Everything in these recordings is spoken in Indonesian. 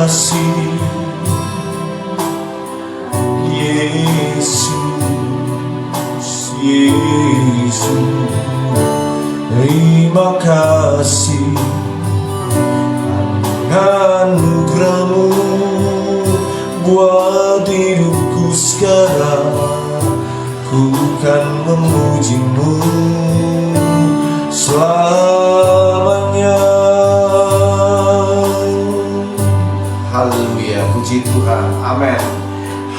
kasih Yesus, Yesus. Terima kasih anugerah-Mu buat hidupku sekarang. Ku kan memuji-Mu selamanya. Haleluya, puji Tuhan, amin.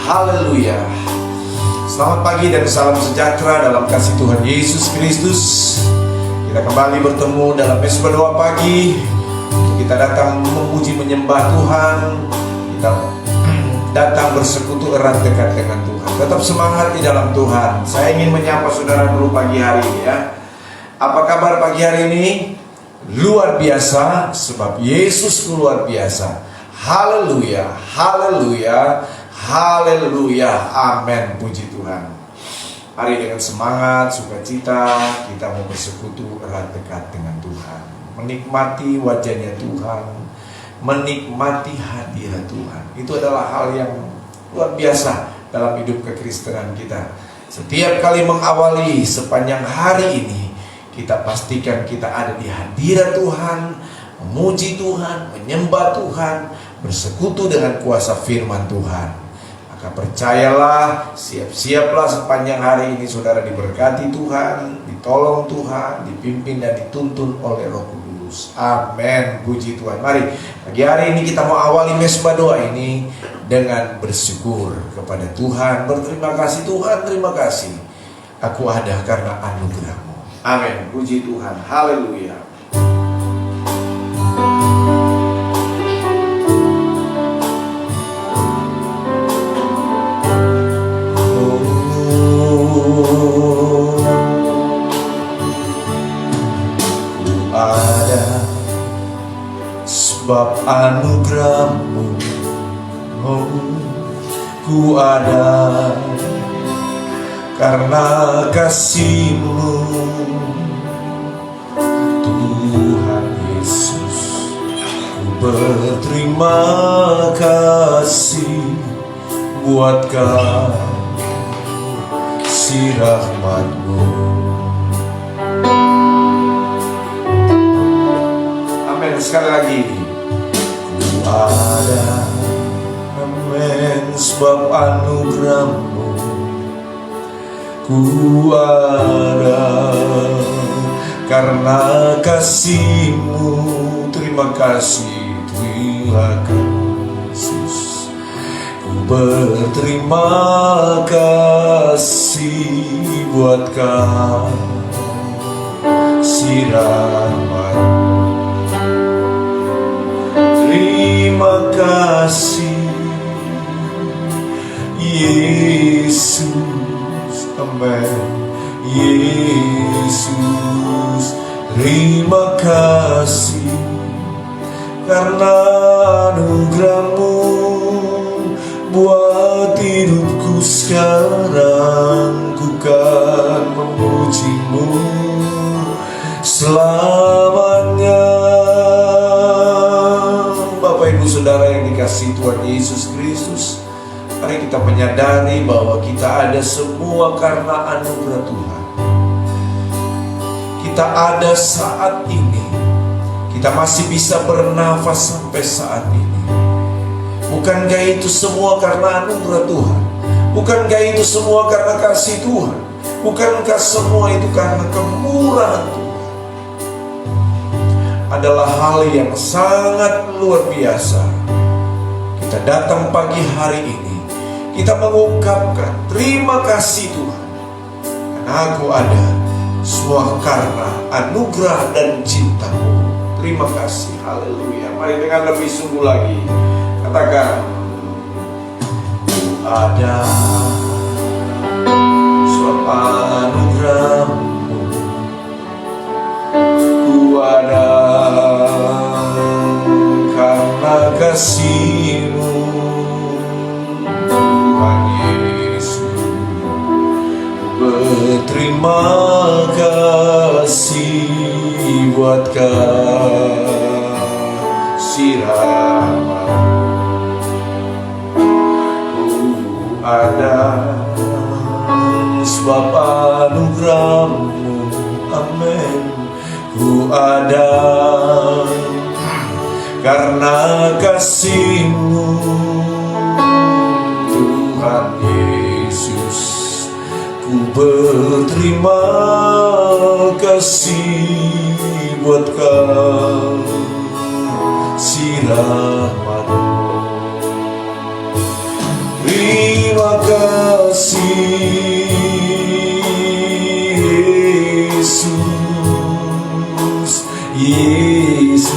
Haleluya. Selamat pagi dan salam sejahtera dalam kasih Tuhan Yesus Kristus. Kita kembali bertemu dalam Mesbah Doa Pagi. Kita datang memuji menyembah Tuhan. Kita datang bersekutu erat dekat dengan Tuhan. Tetap semangat di dalam Tuhan. Saya ingin menyapa saudara dulu pagi hari ini ya. Apa kabar pagi hari ini? Luar biasa, sebab Yesus luar biasa. Haleluya, haleluya, haleluya, amin, puji Tuhan. Hari dengan semangat, sukacita, kita mau bersekutu erat dekat dengan Tuhan, menikmati wajahnya Tuhan, menikmati hadirat Tuhan. Itu adalah hal yang luar biasa dalam hidup kekristenan kita. Setiap kali mengawali sepanjang hari ini, kita pastikan kita ada di hadirat Tuhan, memuji Tuhan, menyembah Tuhan, bersekutu dengan kuasa firman Tuhan. Maka percayalah, siap-siaplah sepanjang hari ini saudara diberkati Tuhan, ditolong Tuhan, dipimpin dan dituntun oleh Roh Kudus. Amin, puji Tuhan. Mari, pagi hari ini kita mau awali mesbah doa ini dengan bersyukur kepada Tuhan. Berterima kasih Tuhan, terima kasih. Aku ada karena anugerah-Mu. Amin, puji Tuhan, haleluya. Sebab anugerah-Mu, oh, ku ada karena kasih-Mu, Tuhan Yesus. Ku berterima kasih buat kasih rahmat-Mu. Amin, sekali lagi. Ada, amin, sebab anugerah-Mu. Ku ada karena kasih-Mu. Terima kasih Tuhan Yesus. Ku berterima kasih buat kasih rahmat. Terima kasih Yesus, amin, Yesus. Terima kasih karena anugerah-Mu buat hidupku sekarang. Ku kan memuji-Mu selamanya. Bapak Ibu Saudara yang dikasihi Tuhan Yesus Kristus, mari kita menyadari bahwa kita ada semua karena anugerah Tuhan. Kita ada saat ini, kita masih bisa bernafas sampai saat ini. Bukankah itu semua karena anugerah Tuhan? Bukankah itu semua karena kasih Tuhan? Bukankah semua itu karena kemurahan Tuhan? Adalah hal yang sangat luar biasa. Kita datang pagi hari ini, kita mengungkapkan terima kasih Tuhan, karena aku ada semua karena anugerah dan cinta-Mu. Terima kasih, haleluya. Mari dengan lebih sungguh lagi katakan, ku ada sebab anugerah-Mu. Ku ada karena kasih-Mu, Tuhan Yesus. Ku berterima kasih buat kasih rahmat. sebab anugerah-Mu, amin. Ku ada karena kasih-Mu, Tuhan Yesus. Ku berterima kasih buat kasih rahmat-Mu. Terima kasih Yesus, Yesus.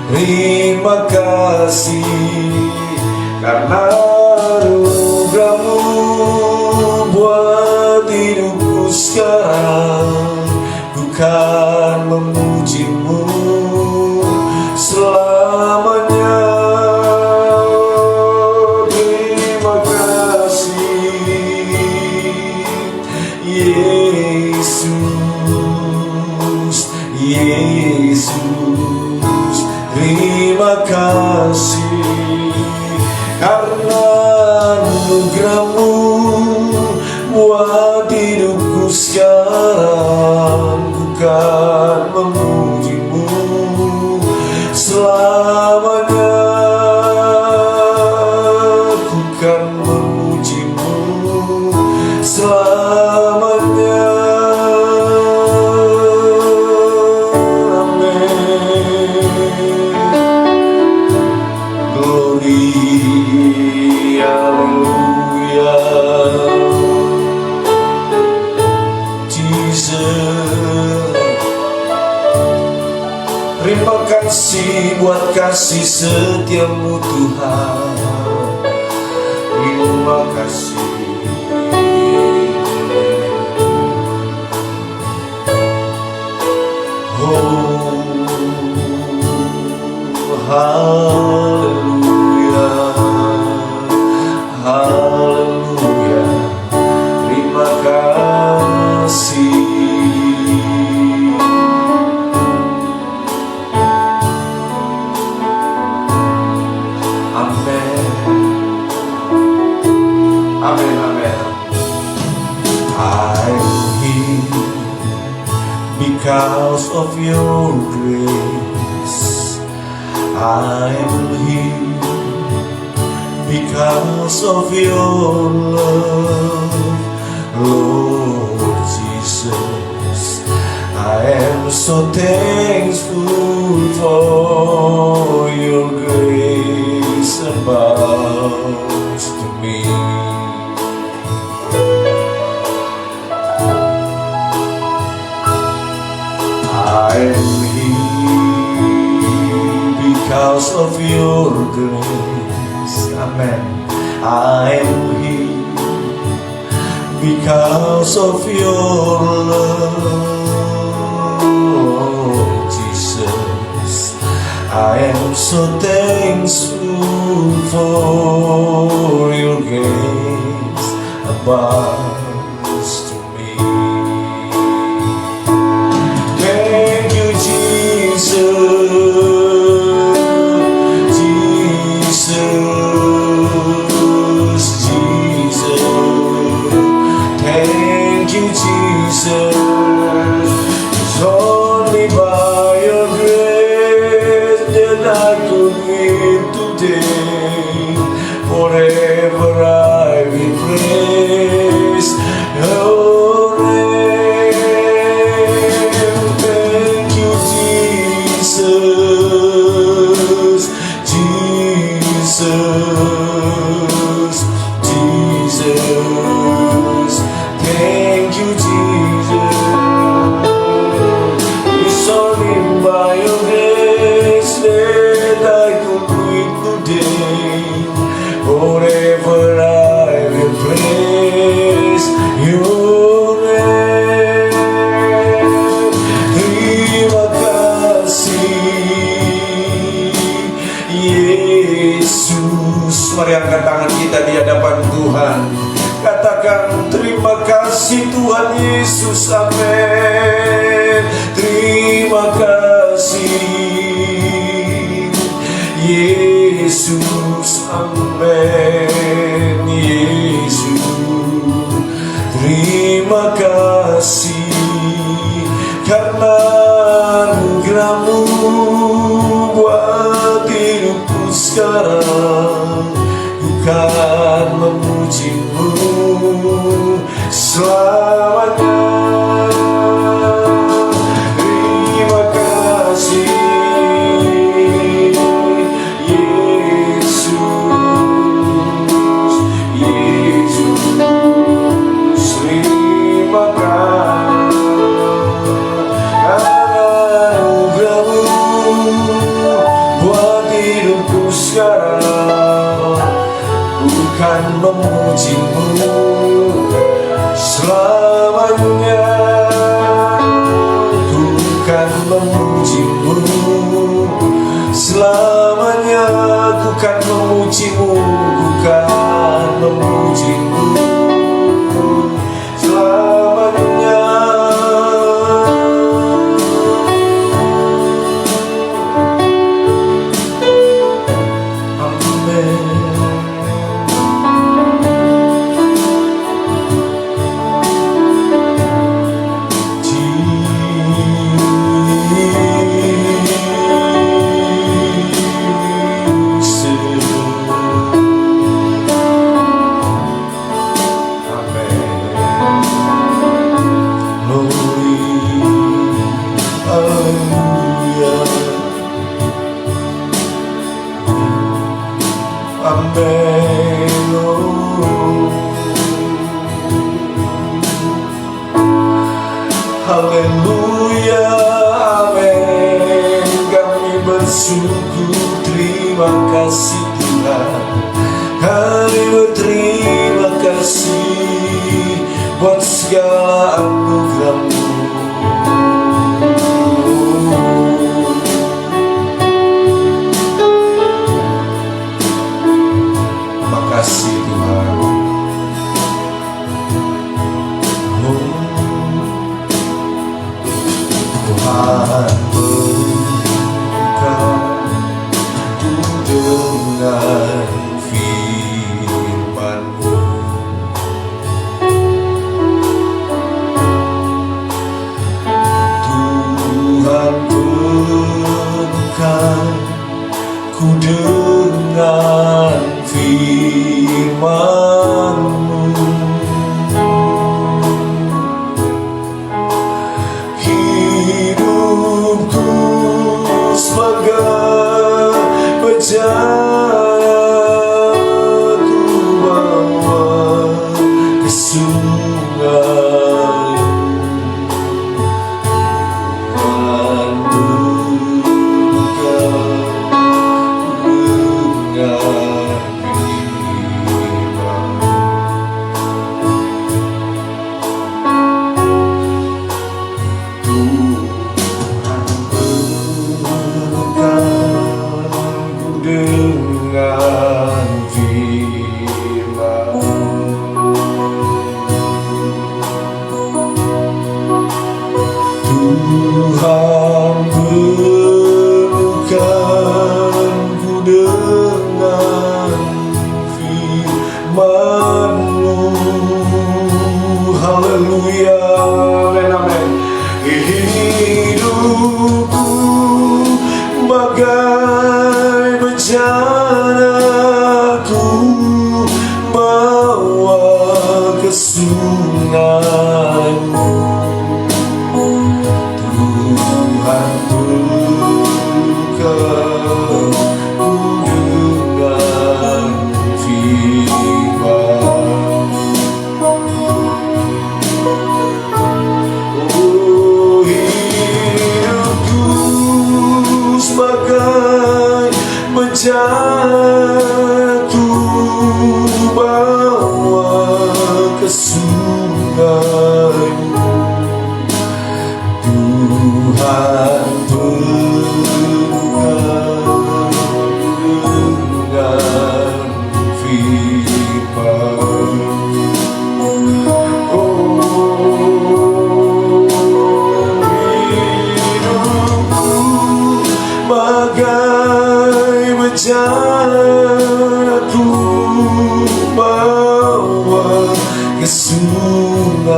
Terima kasih karena anugerah-Mu buat hidupku sekarang. Ku kan memuji-Mu selamanya. Terima kasih Yesus, Yesus. Terima kasih karena anugerah-Mu buat hidupku sekarang. Ku kan memuji-Mu selamanya. Ku kan memuji-Mu selamanya. Amin. Glory, haleluya. Terima kasih buat kasih setia-Mu Tuhan. Terima kasih. Oh, haleluya, haleluya. Terima kasih. Amen, amen. I'm here because of Your grace. I'm here because of Your love, Lord Jesus. I am so thankful for Your grace abounds to me. I'm here because of Your grace. Amen. I'm here because of Your love, Jesus. I am so thankful for Your grace abounds to me. Thank You, Jesus, Jesus, Jesus. Thank You, Jesus. It's only by Your grace that I could live today. Forever I will praise Your name. Thank You, Jesus, Jesus, Jesus. Thank You, Jesus. It's only by Your grace that I could live today. Forever I will praise Your name. Terima kasih Yesus. Mari angkat tangan kita di hadapan Tuhan. Katakan terima kasih Tuhan Yesus. Amin. Terima kasih Yesus. Amin. Yesus. Terima kasih karena anugerah-Mu buat hidupku sekarang. Ku kan memuji-Mu selamanya. Terima kasih Yesus, Yesus. Terima kasih karena anugerah-Mu buat hidupku sekarang. Bukan memuji-Mu selamanya. Bukan memuji-Mu selamanya. Bukan memuji-Mu, bukan memuji-Mu selamanya. Haleluya, amin. Kami bersyukur, terima kasih Tuhan. Kami berterima kasih buat segala anugerah-Mu. Makasih Tuhan. Tuhan berkatku dengan firman-Mu. Tuhan berkatku dengan firman-Mu. Hidupku sebagai bejana ku bawa ke sungai. Tuhan berkatku dengan firman. Tuhan berkatku dengan firman-Mu. Haleluya, amin, amin. Hidupku bagai bejana ku bawa ke sungai-Mu. Tuhan berkatku dengan firman. Oh, hidupku sebagai bejana ku bawa ke sungai. Tuhan berkatku dengan firman. Oh, hidupku bagai bejana ku bawa ke sungai.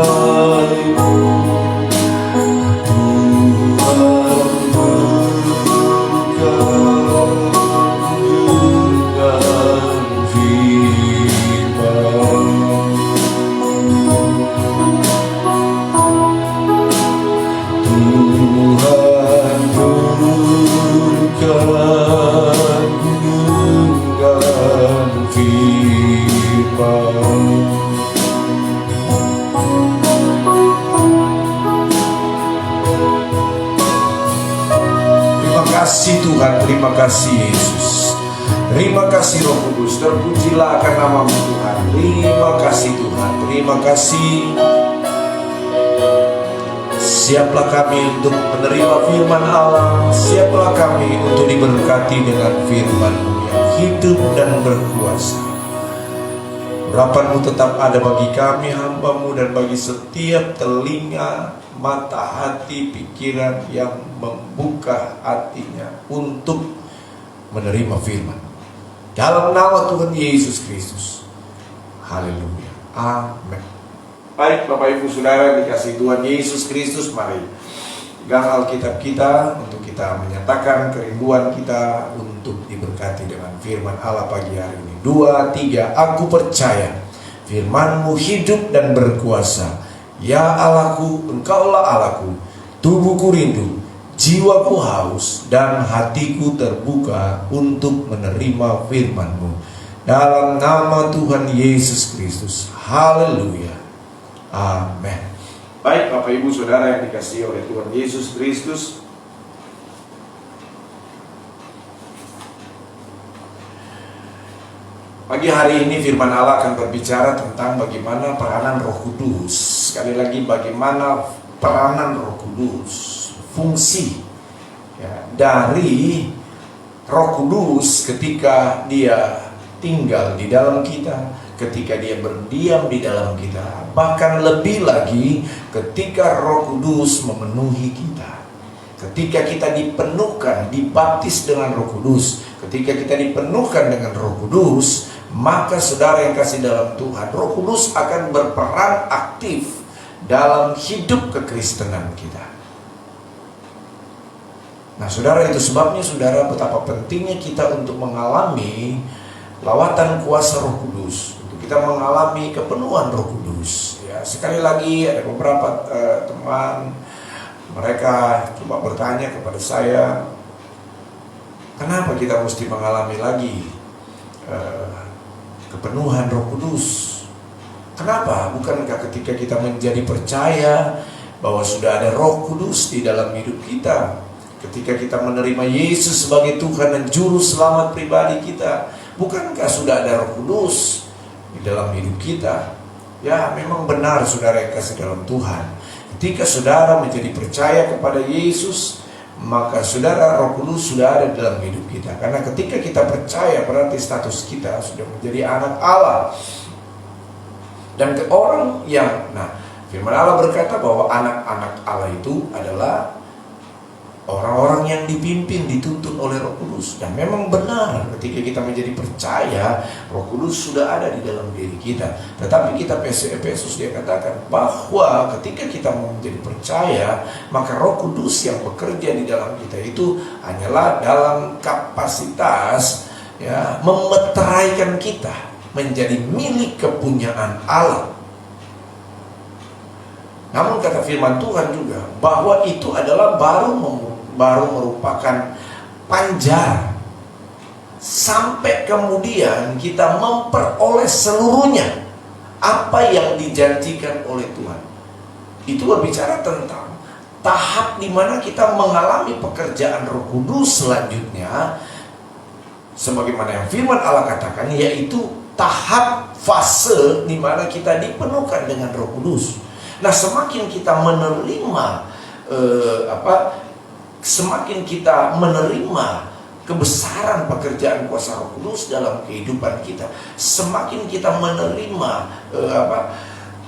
Tuhan. Terima kasih Yesus. Terima kasih Roh Kudus. Terpujilah akan nama-Mu Tuhan. Terima kasih Tuhan. Terima kasih. Siaplah kami untuk menerima firman Allah. Siaplah kami untuk diberkati dengan firman-Mu yang hidup dan berkuasa. Urapan-Mu tetap ada bagi kami hamba-Mu dan bagi setiap telinga, mata, hati, pikiran yang membuka hatinya untuk menerima firman. Dalam nama Tuhan Yesus Kristus. Haleluya. Amin. Baik Bapak Ibu Saudara dikasih Tuhan Yesus Kristus, mari pegang Alkitab kita untuk kita menyatakan kerinduan kita untuk diberkati dengan firman Allah pagi hari ini. 2, 3, aku percaya firman-Mu hidup dan berkuasa. Ya Allahku, Engkaulah Allahku, tubuhku rindu, jiwaku haus, dan hatiku terbuka untuk menerima firman-Mu. Dalam nama Tuhan Yesus Kristus. Haleluya. Amin. Baik Bapak Ibu Saudara yang dikasihi oleh Tuhan Yesus Kristus, pagi hari ini firman Allah akan berbicara tentang bagaimana peranan Roh Kudus. Sekali lagi, bagaimana peranan Roh Kudus, fungsi dari Roh Kudus ketika Dia tinggal di dalam kita, ketika Dia berdiam di dalam kita, bahkan lebih lagi ketika Roh Kudus memenuhi kita. Ketika kita dipenuhkan, dibaptis dengan Roh Kudus, ketika kita dipenuhkan dengan Roh Kudus, maka saudara yang kasih dalam Tuhan, Roh Kudus akan berperan aktif dalam hidup kekristenan kita. Nah saudara, itu sebabnya saudara betapa pentingnya kita untuk mengalami lawatan kuasa Roh Kudus, untuk kita mengalami kepenuhan Roh Kudus. Ya, sekali lagi ada beberapa teman, mereka coba bertanya kepada saya, kenapa kita mesti mengalami lagi kepenuhan Roh Kudus? Kenapa? Bukankah ketika kita menjadi percaya bahwa sudah ada Roh Kudus di dalam hidup kita, ketika kita menerima Yesus sebagai Tuhan dan Juru Selamat pribadi kita, bukankah sudah ada Roh Kudus di dalam hidup kita? Ya, memang benar saudara yang kasih dalam Tuhan. Ketika saudara menjadi percaya kepada Yesus, maka saudara, Roh Kudus sudah ada dalam hidup kita. Karena ketika kita percaya, berarti status kita sudah menjadi anak Allah. Dan ke orang yang, firman Allah berkata bahwa anak-anak Allah itu adalah orang-orang yang dipimpin, dituntun oleh Roh Kudus. Dan memang benar ketika kita menjadi percaya, Roh Kudus sudah ada di dalam diri kita. Tetapi kitab Efesus dia katakan bahwa ketika kita menjadi percaya, maka Roh Kudus yang bekerja di dalam kita itu hanyalah dalam kapasitas memeteraikan kita menjadi milik kepunyaan Allah. Namun kata firman Tuhan juga bahwa itu adalah baru merupakan panjar sampai kemudian kita memperoleh seluruhnya apa yang dijanjikan oleh Tuhan. Itu berbicara tentang tahap di mana kita mengalami pekerjaan Roh Kudus selanjutnya, sebagaimana yang firman Allah katakan, yaitu tahap fase di mana kita dipenuhkan dengan Roh Kudus. Nah, semakin kita menerima semakin kita menerima kebesaran pekerjaan kuasa Roh Kudus dalam kehidupan kita, semakin kita menerima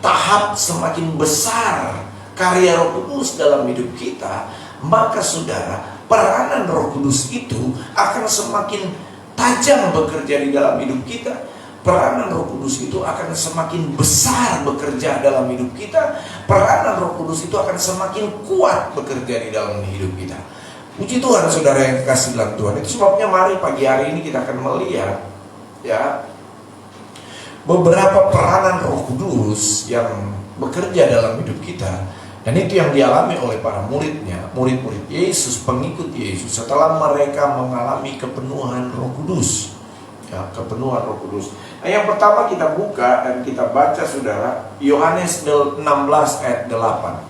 tahap semakin besar karya Roh Kudus dalam hidup kita, maka saudara, peranan Roh Kudus itu akan semakin tajam bekerja di dalam hidup kita. Peranan Roh Kudus itu akan semakin besar bekerja dalam hidup kita. Peranan Roh Kudus itu akan semakin kuat bekerja di dalam hidup kita. Puji Tuhan saudara yang kasih dalam Tuhan. Itu sebabnya mari pagi hari ini kita akan melihat beberapa peranan Roh Kudus yang bekerja dalam hidup kita. Dan itu yang dialami oleh para muridnya, murid-murid Yesus, pengikut Yesus, setelah mereka mengalami kepenuhan Roh Kudus. Kepenuhan Roh Kudus. Nah, yang pertama kita buka dan kita baca saudara, Yohanes 16 ayat 8.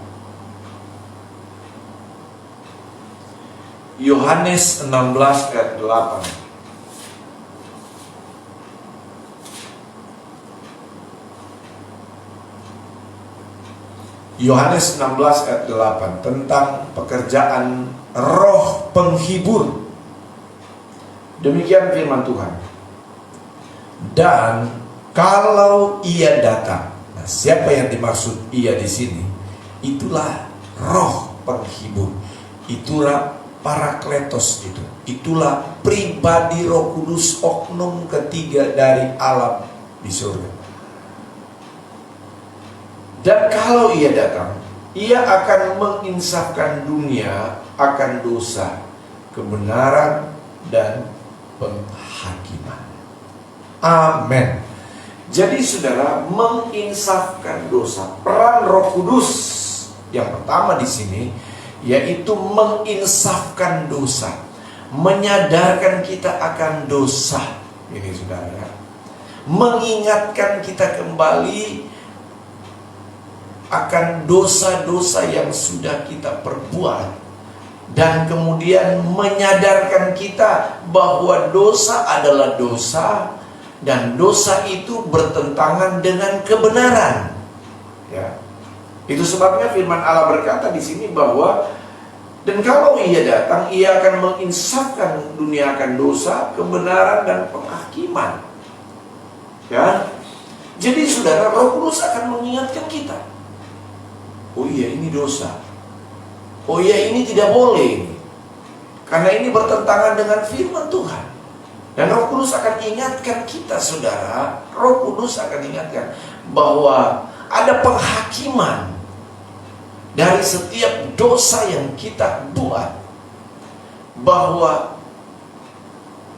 Yohanes 16 ayat 8. Yohanes 16 ayat 8 tentang pekerjaan roh penghibur. Demikian firman Tuhan. Dan kalau ia datang, nah siapa yang dimaksud ia di sini? Itulah roh penghibur. Itulah Parakletos itu. Itulah pribadi Roh Kudus, oknum ketiga dari alam di surga. Dan kalau ia datang, ia akan menginsafkan dunia akan dosa, kebenaran, dan penghakiman. Amin. Jadi saudara, menginsafkan dosa, peran Roh Kudus yang pertama di sini yaitu menginsafkan dosa, menyadarkan kita akan dosa. Ini saudara ya, mengingatkan kita kembali akan dosa-dosa yang sudah kita perbuat, dan kemudian menyadarkan kita bahwa dosa adalah dosa, dan dosa itu bertentangan dengan kebenaran. Ya, itu sebabnya firman Allah berkata di sini bahwa dan kalau ia datang, ia akan menginsafkan dunia akan dosa, kebenaran, dan penghakiman. Ya, jadi saudara, Roh Kudus akan mengingatkan kita. Oh iya, ini dosa. Oh iya, ini tidak boleh. Karena ini bertentangan dengan firman Tuhan. Dan Roh Kudus akan ingatkan kita, saudara. Roh Kudus akan ingatkan bahwa ada penghakiman dari setiap dosa yang kita buat, bahwa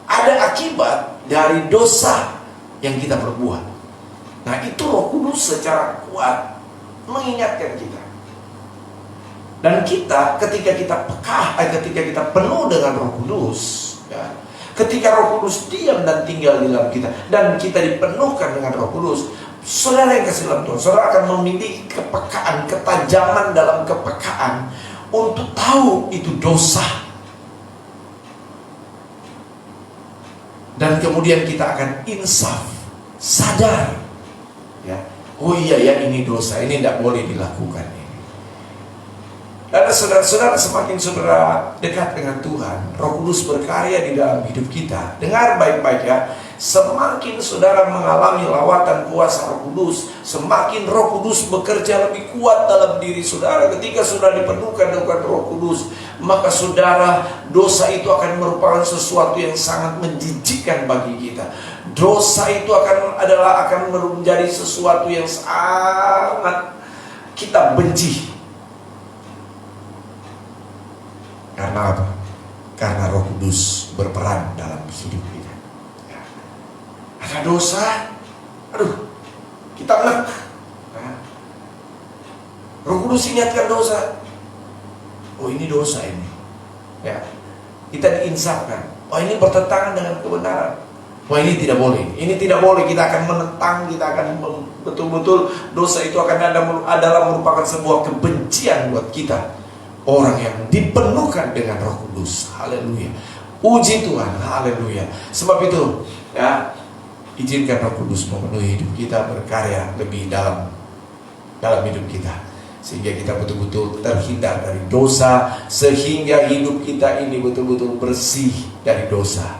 ada akibat dari dosa yang kita perbuat. Nah, itu Roh Kudus secara kuat mengingatkan kita. Dan kita, ketika kita peka, ketika kita penuh dengan Roh Kudus, ya, ketika Roh Kudus diam dan tinggal di dalam kita, dan kita dipenuhkan dengan Roh Kudus, saudara yang kasih dalam Tuhan, saudara akan memiliki kepekaan, ketajaman dalam kepekaan untuk tahu itu dosa. Dan kemudian kita akan insaf, sadar, ya, oh iya ya, ini dosa, ini tidak boleh dilakukan. Dan saudara-saudara, semakin saudara dekat dengan Tuhan, Roh Kudus berkarya di dalam hidup kita. Dengar baik-baik ya, semakin saudara mengalami lawatan kuasa Roh Kudus, semakin Roh Kudus bekerja lebih kuat dalam diri saudara. Ketika saudara dipenuhkan dengan Roh Kudus, maka saudara, dosa itu akan merupakan sesuatu yang sangat menjijikkan bagi kita. Dosa itu akan menjadi sesuatu yang sangat kita benci. Karena apa? Karena Roh Kudus berperan dalam hidup kita. Ya. Ada dosa, aduh, kita enak. Nah, Roh Kudus ingatkan dosa. Oh, ini dosa ini. Ya, kita diinsafkan. Oh, ini bertentangan dengan kebenaran. Wah, ini tidak boleh. Ini tidak boleh. Kita akan menentang. Kita akan betul-betul dosa itu akan adalah merupakan sebuah kebencian buat kita. Orang yang dipenuhkan dengan Roh Kudus. Haleluya. Puji Tuhan. Haleluya. Sebab itu, ya, izinkan Roh Kudus memenuhi hidup kita, berkarya lebih dalam hidup kita, sehingga kita betul-betul terhindar dari dosa, sehingga hidup kita ini betul-betul bersih dari dosa.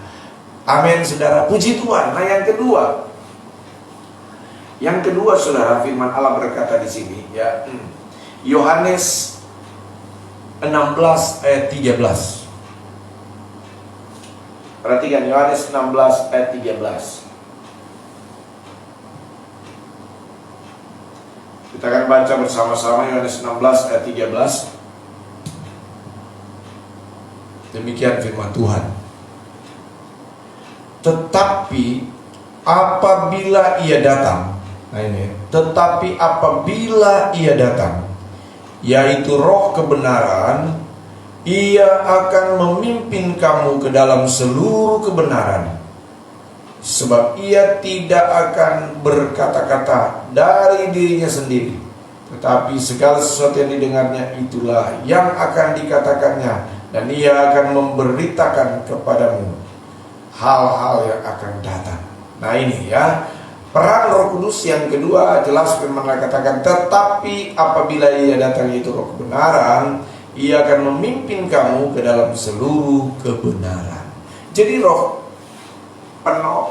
Amin, saudara. Puji Tuhan. Nah, yang kedua, saudara, firman Allah berkata di sini, ya, Yohanes 16 ayat 13. Perhatikan Yohanes 16 ayat 13. Kita akan baca bersama-sama Yohanes 16 ayat 13. Demikian firman Tuhan. Tetapi apabila ia datang, nah ini, tetapi apabila ia datang, yaitu Roh kebenaran, ia akan memimpin kamu ke dalam seluruh kebenaran. Sebab ia tidak akan berkata-kata dari dirinya sendiri, tetapi segala sesuatu yang didengarnya itulah yang akan dikatakannya, dan Ia akan memberitakan kepadamu hal-hal yang akan datang. Nah ini ya, peran Roh Kudus yang kedua jelas firman katakan, tetapi apabila Ia datang itu Roh kebenaran, Ia akan memimpin kamu ke dalam seluruh kebenaran. Jadi roh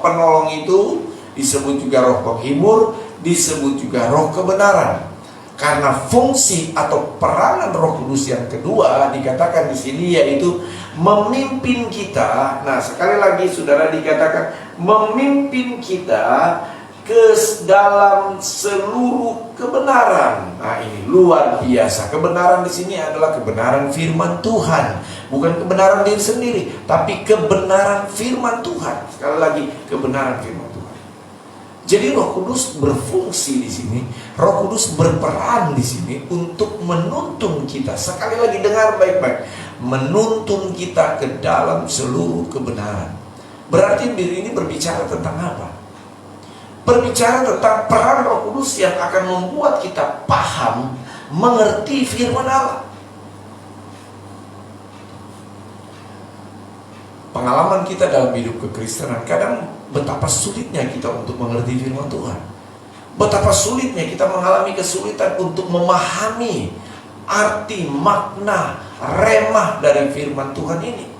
penolong itu disebut juga roh penghibur, disebut juga roh kebenaran. Karena fungsi atau peranan Roh Kudus yang kedua dikatakan di sini yaitu memimpin kita. Nah, sekali lagi saudara dikatakan memimpin kita ke dalam seluruh kebenaran. Nah, ini luar biasa. Kebenaran di sini adalah kebenaran firman Tuhan, bukan kebenaran diri sendiri, tapi kebenaran firman Tuhan. Sekali lagi, kebenaran firman Tuhan. Jadi Roh Kudus berfungsi di sini, Roh Kudus berperan di sini untuk menuntun kita. Sekali lagi dengar baik-baik, menuntun kita ke dalam seluruh kebenaran. Berarti diri ini berbicara tentang apa? Berbicara tentang peran Roh Kudus yang akan membuat kita paham, mengerti firman Allah. Pengalaman kita dalam hidup kekristenan kadang betapa sulitnya kita untuk mengerti firman Tuhan. Betapa sulitnya kita mengalami kesulitan untuk memahami arti, makna, remah dari firman Tuhan ini.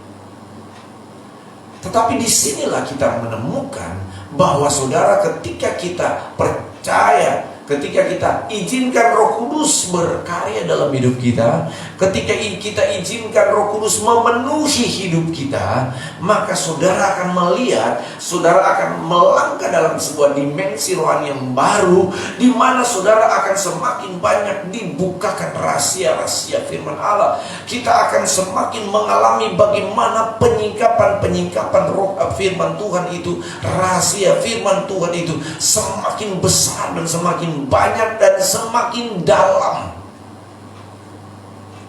Tetapi disinilah kita menemukan bahwa saudara, ketika kita percaya, ketika kita izinkan Roh Kudus berkarya dalam hidup kita, ketika kita izinkan Roh Kudus memenuhi hidup kita, maka saudara akan melihat, saudara akan melangkah dalam sebuah dimensi rohani yang baru, di mana saudara akan semakin banyak dibukakan rahasia-rahasia firman Allah. Kita akan semakin mengalami bagaimana penyingkapan roh firman Tuhan itu, rahasia firman Tuhan itu semakin besar dan semakin banyak dan semakin dalam.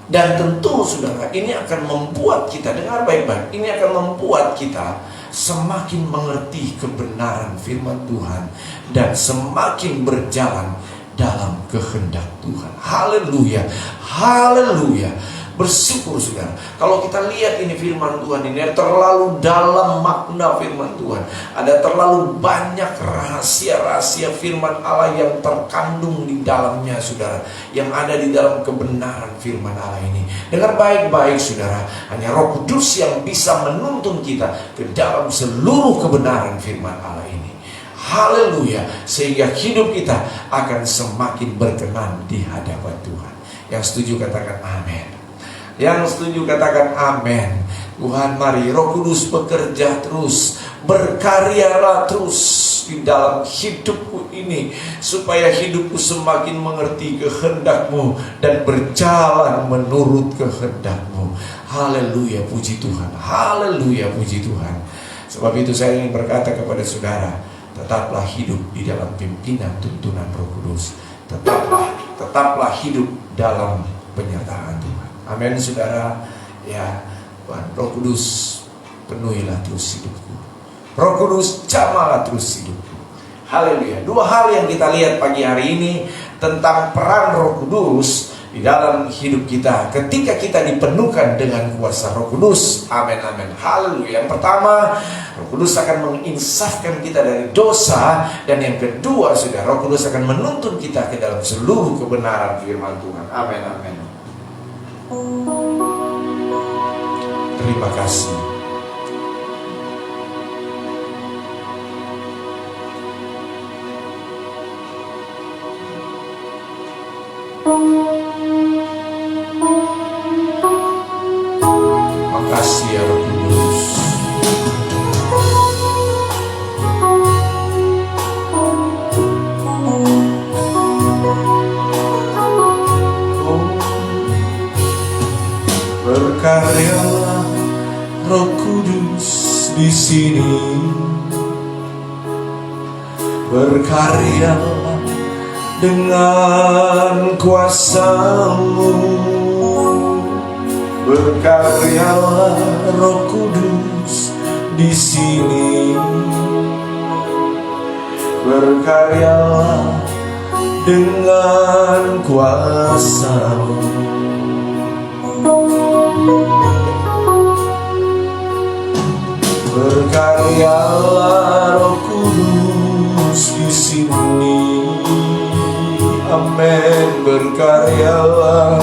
Dan tentu saudara, ini akan membuat kita, dengar baik-baik, ini akan membuat kita semakin mengerti kebenaran firman Tuhan dan semakin berjalan dalam kehendak Tuhan. Haleluya, haleluya. Bersyukur saudara, kalau kita lihat ini firman Tuhan ini terlalu dalam makna firman Tuhan, ada terlalu banyak rahasia-rahasia firman Allah yang terkandung di dalamnya saudara, yang ada di dalam kebenaran firman Allah ini. Dengar baik-baik saudara, hanya Roh Kudus yang bisa menuntun kita ke dalam seluruh kebenaran firman Allah ini. Haleluya, sehingga hidup kita akan semakin berkenan di hadapan Tuhan. Yang setuju katakan amin. Yang setuju katakan amin. Tuhan, mari Roh Kudus bekerja terus, berkaryalah terus di dalam hidupku ini, supaya hidupku semakin mengerti kehendak-Mu dan berjalan menurut kehendak-Mu. Haleluya, puji Tuhan. Haleluya, puji Tuhan. Sebab itu saya ingin berkata kepada saudara, tetaplah hidup di dalam pimpinan tuntunan Roh Kudus. Tetaplah hidup dalam penyertaan Tuhan. Amin saudara. Ya Tuhan, Roh Kudus penuhilah terus hidupku. Roh Kudus jamalah terus hidupku. Haleluya. Dua hal yang kita lihat pagi hari ini tentang peran Roh Kudus di dalam hidup kita ketika kita dipenuhkan dengan kuasa Roh Kudus. Amin, amin. Haleluya. Yang pertama, Roh Kudus akan menginsafkan kita dari dosa. Dan yang kedua, saudara, Roh Kudus akan menuntun kita ke dalam seluruh kebenaran firman Tuhan. Amin, amin. Terima kasih. Makasih ya Roh Kudus. Berkaryalah Roh Kudus di sini, berkaryalah dengan kuasa-Mu, berkaryalah Roh Kudus di sini, berkaryalah dengan kuasa-Mu. Berkaryalah Roh Kudus di sini. Amin. Berkaryalah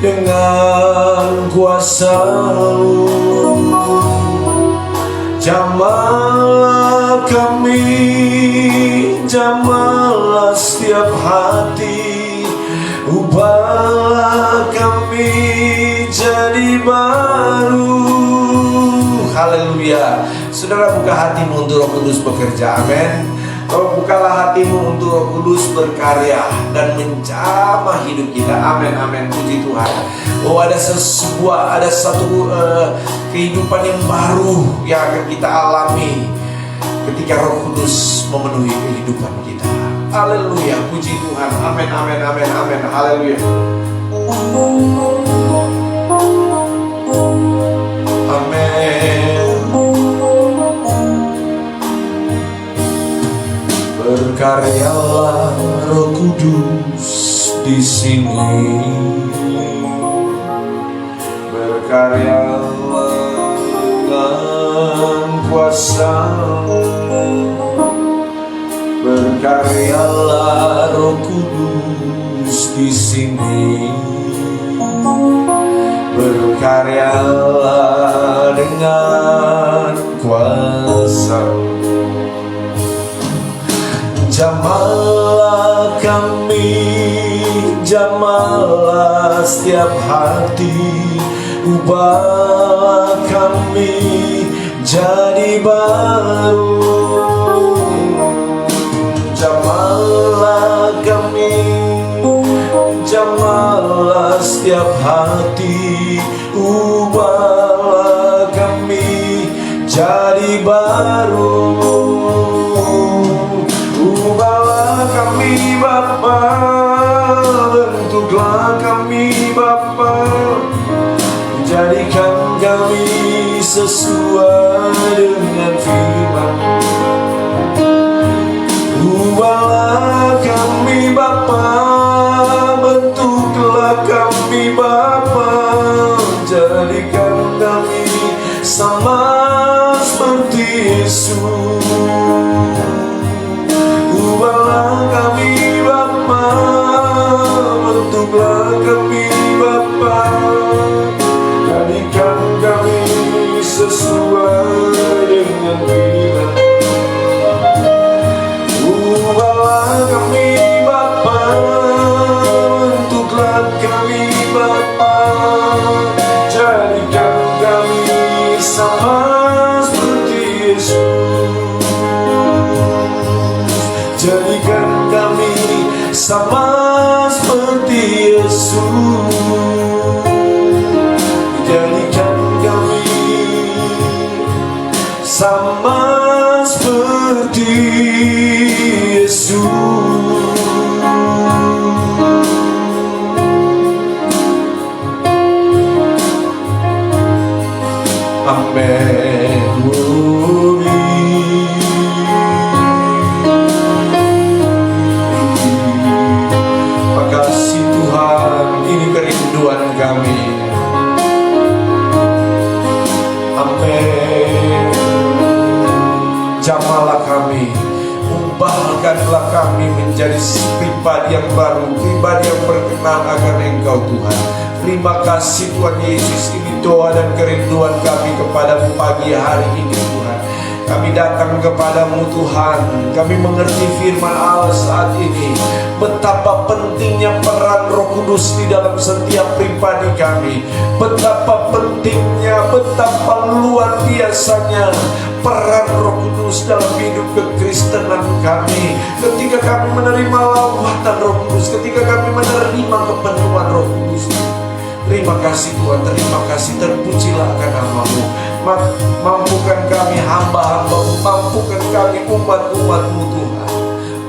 dengan kuasa-Mu. Jamahlah kami, jamahlah setiap hati, ubahlah kami jadi baru. Haleluya. Saudara, buka hatimu untuk Roh Kudus bekerja. Amin. Bukalah hatimu untuk Roh Kudus berkarya dan menjamah hidup kita. Amin, amin. Puji Tuhan. Oh, ada satu kehidupan yang baru yang akan kita alami ketika Roh Kudus memenuhi kehidupan kita. Haleluya. Puji Tuhan. Amin, amin, amin, amin. Haleluya. Amin. Berkaryalah Roh Kudus di sini. Berkaryalah dengan kuasa-Mu. Berkaryalah Roh Kudus di sini. Berkaryalah dengan kuasa-Mu. Jamahlah kami, jamahlah setiap hati, ubahlah kami jadi baru. Jamahlah kami, jamahlah setiap hati, ubahlah kami jadi baru. Ubahlah kami Bapa, bentuklah kami Bapa, jadikan kami sesuai dengan firman. Ubahlah kami Bapa, bentuklah kami Bapa, jadikan kami sama seperti Yesus. Ubahlah kami Bapa, bentuklah kami Bapa, jadikan kami sesuai dengan firman. Ubahlah kami Bapa, bentuklah kami Bapa, jadikan kami sama seperti Yesus. Jadikan kami sama seperti Yesus. Jadikan kami sama seperti Yesus. Amin. Makasih Tuhan, ini kerinduan kami. Amin. Jamahlah kami, ubahkanlah kami menjadi pribadi yang baru, pribadi yang berkenan akan Engkau Tuhan. Terima kasih Tuhan Yesus, ini doa dan kerinduan kami kepadamu pagi hari ini Tuhan. Kami datang kepadamu Tuhan, kami mengerti firman Allah saat ini, betapa pentingnya peran Roh Kudus di dalam setiap pribadi kami. Betapa pentingnya, betapa luar biasanya peran Roh Kudus dalam hidup kekristenan kami. Ketika kami menerima lawatan Roh Kudus, ketika kami menerima kepenuhan Roh Kudus. Terima kasih Tuhan, terima kasih, terpujilah akan nama-Mu. Mampukan kami hamba-hamba-Mu, mampukan kami umat-umat-Mu Tuhan,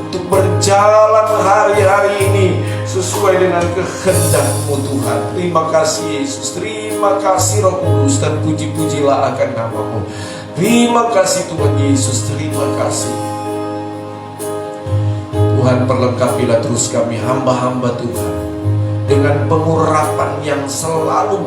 untuk berjalan hari-hari ini sesuai dengan kehendak-Mu Tuhan. Terima kasih Yesus, terima kasih Roh Kudus, dan puji-pujilah akan nama-Mu. Terima kasih Tuhan Yesus, terima kasih Tuhan. Perlengkapilah terus kami hamba-hamba Tuhan dengan pengurapan yang selalu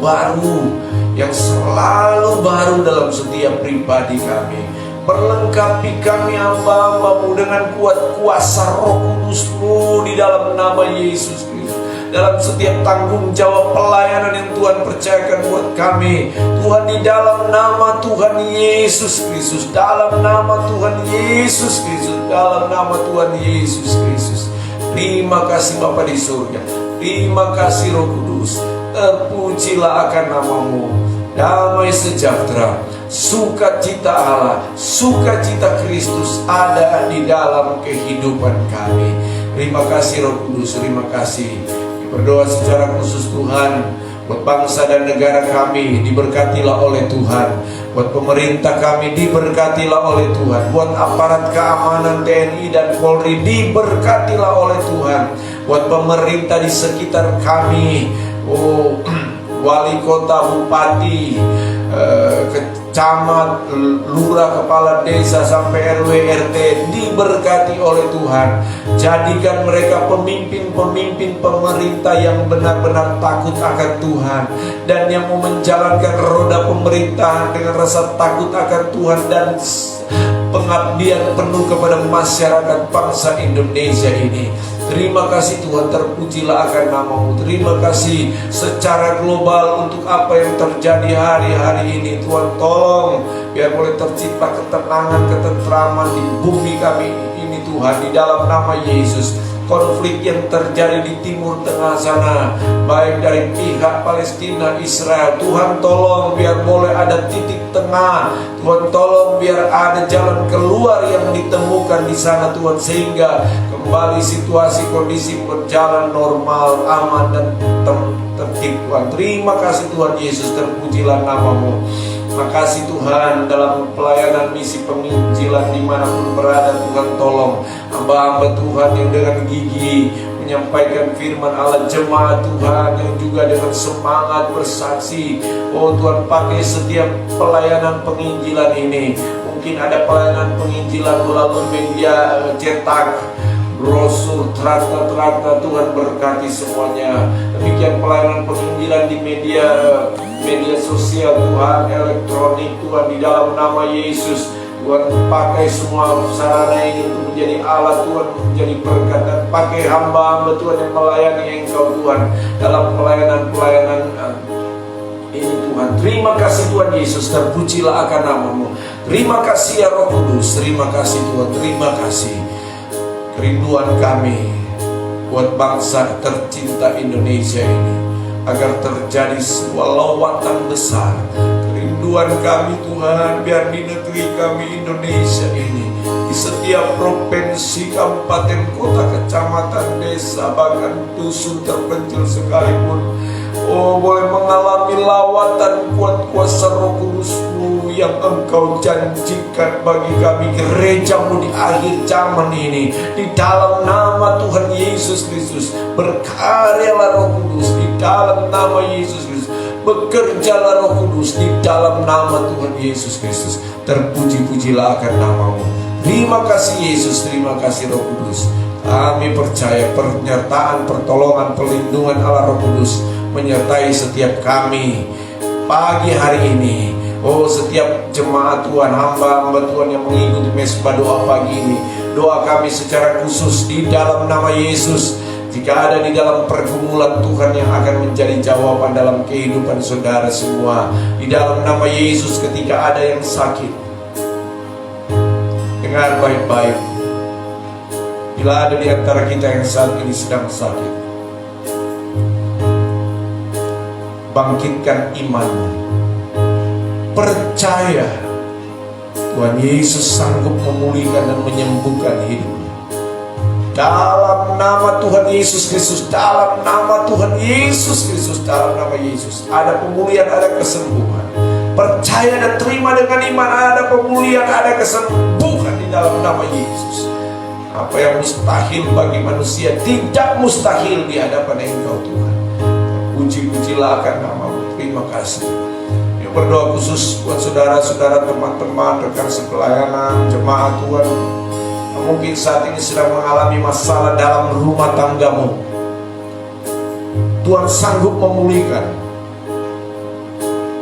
baru dalam setiap pribadi kami. Perlengkapi kami hamba-Hambamu dengan kuat kuasa Roh Kudus-Mu di dalam nama Yesus Kristus. Dalam setiap tanggung jawab pelayanan yang Tuhan percayakan buat kami, Tuhan, di dalam nama Tuhan Yesus Kristus, dalam nama Tuhan Yesus Kristus, dalam nama Tuhan Yesus Kristus. Terima kasih Bapa di surga, terima kasih Roh Kudus, terpujilah akan nama-Mu. Damai sejahtera, sukacita Allah, sukacita Kristus ada di dalam kehidupan kami. Terima kasih Roh Kudus, terima kasih. Berdoa secara khusus Tuhan, buat bangsa dan negara kami diberkatilah oleh Tuhan. Buat pemerintah kami diberkatilah oleh Tuhan. Buat aparat keamanan TNI dan Polri diberkatilah oleh Tuhan. Buat pemerintah di sekitar kami, wali kota, bupati, camat, lurah, kepala desa sampai RW RT diberkati oleh Tuhan. Jadikan mereka pemimpin-pemimpin pemerintah yang benar-benar takut akan Tuhan, dan yang mau menjalankan roda pemerintahan dengan rasa takut akan Tuhan dan pengabdian penuh kepada masyarakat bangsa Indonesia ini. Terima kasih Tuhan, terpujilah akan nama-Mu. Terima kasih secara global untuk apa yang terjadi hari-hari ini. Tuhan, tolong biar boleh tercipta ketenangan, ketentraman di bumi kami ini Tuhan, di dalam nama Yesus. Konflik yang terjadi di Timur Tengah sana, baik dari pihak Palestina, Israel, Tuhan tolong biar boleh ada titik tengah. Tuhan tolong biar ada jalan keluar yang ditemukan di sana Tuhan, sehingga kembali situasi kondisi berjalan normal, aman dan tertib Tuhan. Terima kasih Tuhan Yesus, terpujilah nama-Mu. Makasih Tuhan, dalam pelayanan misi penginjilan dimanapun berada, Tuhan tolong hamba-hamba Tuhan yang dengan gigi menyampaikan firman Allah, jemaat Tuhan yang juga dengan semangat bersaksi. Oh Tuhan, pakai setiap pelayanan penginjilan ini. Mungkin ada pelayanan penginjilan melalui media cetak, brosur, trakta, Tuhan berkati semuanya. Demikian pelayanan penginjilan di media sosial Tuhan, elektronik Tuhan, di dalam nama Yesus. Tuhan, pakai semua sarana ini untuk menjadi alat Tuhan, menjadi berkat, dan pakai hamba-hamba Tuhan yang melayani Engkau Tuhan dalam pelayanan ini Tuhan. Terima kasih Tuhan Yesus, terpujilah akan nama-Mu. Terima kasih ya Roh Kudus, terima kasih Tuhan, terima kasih. Kerinduan kami buat bangsa tercinta Indonesia ini, agar terjadi sebuah lawatan besar. Kerinduan kami Tuhan, biar di negeri kami Indonesia ini, di setiap provinsi, kabupaten, kota, kecamatan, desa, bahkan dusun terpencil sekalipun, boleh mengalami lawatan kuat kuasa Roh Kudus-Mu yang Engkau janjikan bagi kami, gereja-Mu di akhir zaman ini. Di dalam nama Tuhan Yesus Kristus, berkaryalah Roh Kudus di dalam nama Yesus Kristus. Bekerjalah Roh Kudus di dalam nama Tuhan Yesus Kristus. Terpuji-pujilah akan nama-Mu. Terima kasih Yesus, terima kasih Roh Kudus. Kami percaya penyertaan, pertolongan, perlindungan Allah Roh Kudus menyertai setiap kami pagi hari ini. Setiap jemaat Tuhan, hamba-hamba Tuhan yang mengikuti mesbah doa pagi ini, doa kami secara khusus di dalam nama Yesus. Jika ada di dalam pergumulan, Tuhan yang akan menjadi jawaban dalam kehidupan saudara semua, di dalam nama Yesus. Ketika ada yang sakit, dengar baik-baik. Bila ada di antara kita yang saat ini sedang sakit, bangkitkan iman, percaya Tuhan Yesus sanggup memulihkan dan menyembuhkan hidupmu. Dalam nama Tuhan Yesus Kristus, dalam nama Tuhan Yesus Kristus, dalam nama Yesus, ada pemulihan, ada kesembuhan. Percaya dan terima dengan iman, ada pemulihan, ada kesembuhan di dalam nama Yesus. Apa yang mustahil bagi manusia tidak mustahil di hadapan Engkau Tuhan. Puji-pujilah akan nama-Mu. Terima kasih. Yang berdoa khusus buat saudara-saudara, teman-teman, rekan sepelayanan, jemaat Tuhan, mungkin saat ini sedang mengalami masalah dalam rumah tanggamu. Tuhan sanggup memulihkan.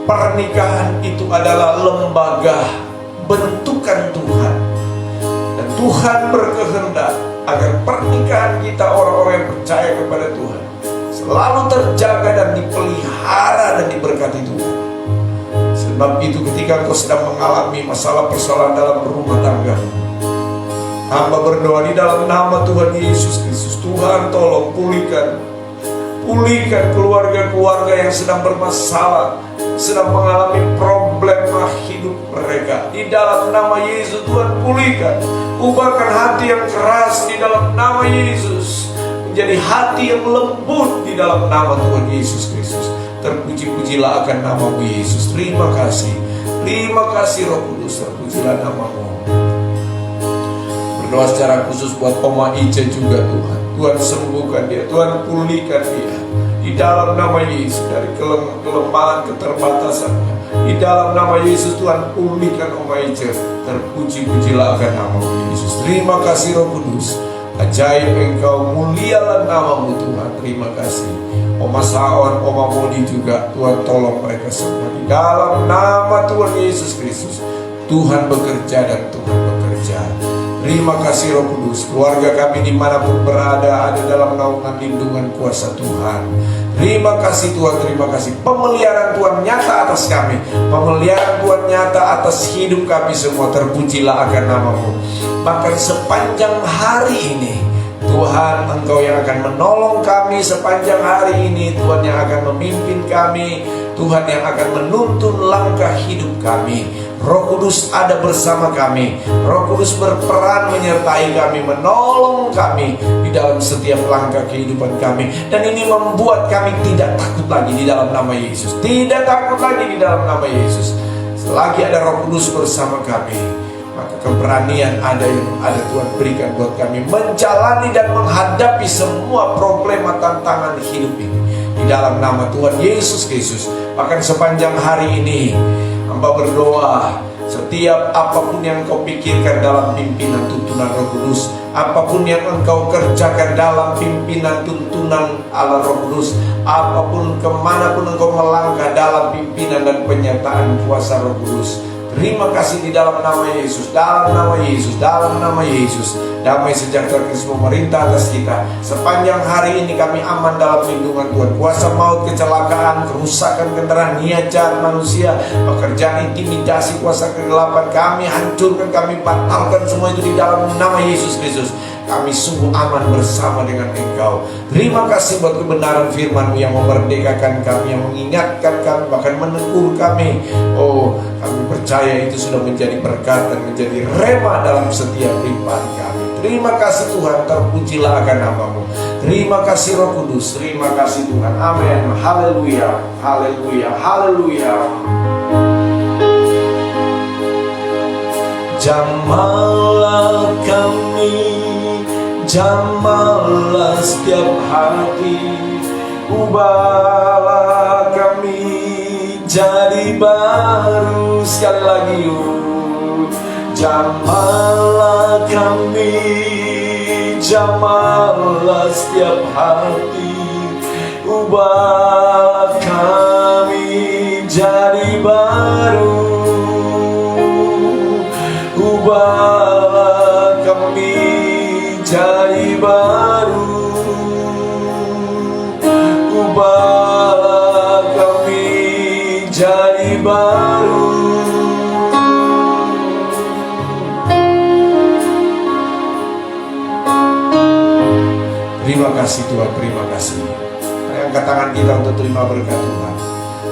Pernikahan itu adalah lembaga bentukan Tuhan, dan Tuhan berkehendak agar pernikahan kita, orang-orang yang percaya kepada Tuhan, selalu terjaga dan dipelihara dan diberkati Tuhan. Sebab itu ketika engkau sedang mengalami masalah persoalan dalam rumah tangga, hamba berdoa di dalam nama Tuhan Yesus Kristus, Tuhan tolong pulihkan keluarga-keluarga yang sedang bermasalah, sedang mengalami problema hidup mereka. Di dalam nama Yesus Tuhan pulihkan. Ubahkan hati yang keras di dalam nama Yesus menjadi hati yang lembut di dalam nama Tuhan Yesus Kristus. Terpuji-pujilah akan nama-Mu Yesus. Terima kasih Roh Kudus, terpujilah nama-Mu. Berdoa secara khusus buat Oma Ica juga Tuhan. Tuhan sembuhkan dia, Tuhan pulihkan dia di dalam nama Yesus dari kelemahan keterbatasannya. Di dalam nama Yesus Tuhan pulihkan Oma Ica. Terpuji-pujilah akan nama-Mu Yesus. Terima kasih Roh Kudus. Ajaib Engkau, mulialah nama-Mu Tuhan. Terima kasih. Oma Saon, Oma Modi juga, Tuhan tolong mereka semua di dalam nama Tuhan Yesus Kristus. Tuhan bekerja dan Tuhan bekerja. Terima kasih Roh Kudus. Keluarga kami dimanapun berada ada dalam naungan lindungan kuasa Tuhan. Terima kasih Tuhan, terima kasih. Pemeliharaan Tuhan nyata atas kami, pemeliharaan Tuhan nyata atas hidup kami semua. Terpujilah akan nama-Mu. Bahkan sepanjang hari ini Tuhan, Engkau yang akan menolong kami sepanjang hari ini. Tuhan yang akan memimpin kami, Tuhan yang akan menuntun langkah hidup kami. Roh Kudus ada bersama kami. Roh Kudus berperan menyertai kami, menolong kami di dalam setiap langkah kehidupan kami. Dan ini membuat kami tidak takut lagi di dalam nama Yesus. Tidak takut lagi di dalam nama Yesus. Selagi ada Roh Kudus bersama kami, maka keberanian ada Tuhan berikan buat kami menjalani dan menghadapi semua problema tantangan hidup ini di dalam nama Tuhan Yesus Kristus. Bahkan sepanjang hari ini hamba berdoa, setiap apapun yang Engkau pikirkan dalam pimpinan tuntunan Roh Kudus, apapun yang Engkau kerjakan dalam pimpinan tuntunan Allah Roh Kudus, apapun kemanapun Engkau melangkah dalam pimpinan dan penyertaan kuasa Roh Kudus, terima kasih di dalam nama Yesus, dalam nama Yesus, dalam nama Yesus. Damai sejahtera Kristus memerintah atas kita. Sepanjang hari ini kami aman dalam lindungan Tuhan. Kuasa maut, kecelakaan, kerusakan kendaraan, niat jahat manusia, pekerjaan intimidasi, kuasa kegelapan, kami hancurkan, kami batalkan semua itu di dalam nama Yesus Kristus. Kami sungguh aman bersama dengan Engkau. Terima kasih buat kebenaran firman-Mu yang memerdekakan kami, yang mengingatkan kami, bahkan menegur kami. Oh, kami percaya itu sudah menjadi berkat dan menjadi rema dalam setiap kehidupan kami. Terima kasih Tuhan, terpujilah akan nama-Mu. Terima kasih Roh Kudus, terima kasih Tuhan. Amin. Haleluya, haleluya, haleluya. Jamahlah kami, jamahlah setiap hati, ubahlah kami jadi baru. Sekali lagi yuk. Jamahlah kami, jamahlah setiap hati, ubah kami jadi baru. Ubahlah kami jadi baru. Ubahlah kami jadi baru. Terima kasih Tuhan, terima kasih. Angkat tangan kita untuk terima berkat Tuhan.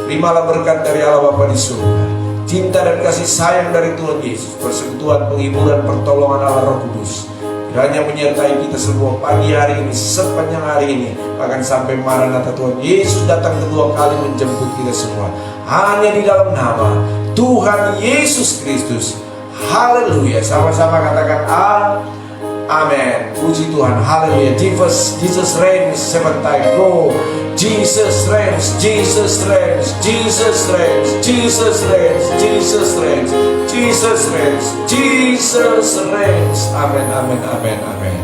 Terimalah berkat dari Allah Bapa di surga, cinta dan kasih sayang dari Tuhan Yesus, persentuhan, penghiburan, pertolongan Allah Roh Kudus kiranya menyertai kita semua pagi hari ini, sepanjang hari ini, bahkan sampai Maranatha Tuhan Yesus datang kedua kali menjemput kita semua. Hanya di dalam nama Tuhan Yesus Kristus. Haleluya. Sama-sama katakan amen. Puji Tuhan. Haleluya. Jesus reigns 7 times. Go. Jesus reigns. Jesus reigns. Jesus reigns. Jesus reigns. Jesus reigns. Jesus reigns. Jesus reigns. Amen. Amen. Amen. Amen.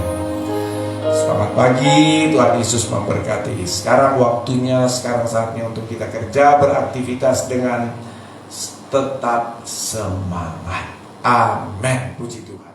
Selamat pagi, Tuhan Yesus memberkati. Sekarang waktunya, sekarang saatnya untuk kita kerja, beraktivitas dengan tetap semangat. Amin. Puji Tuhan.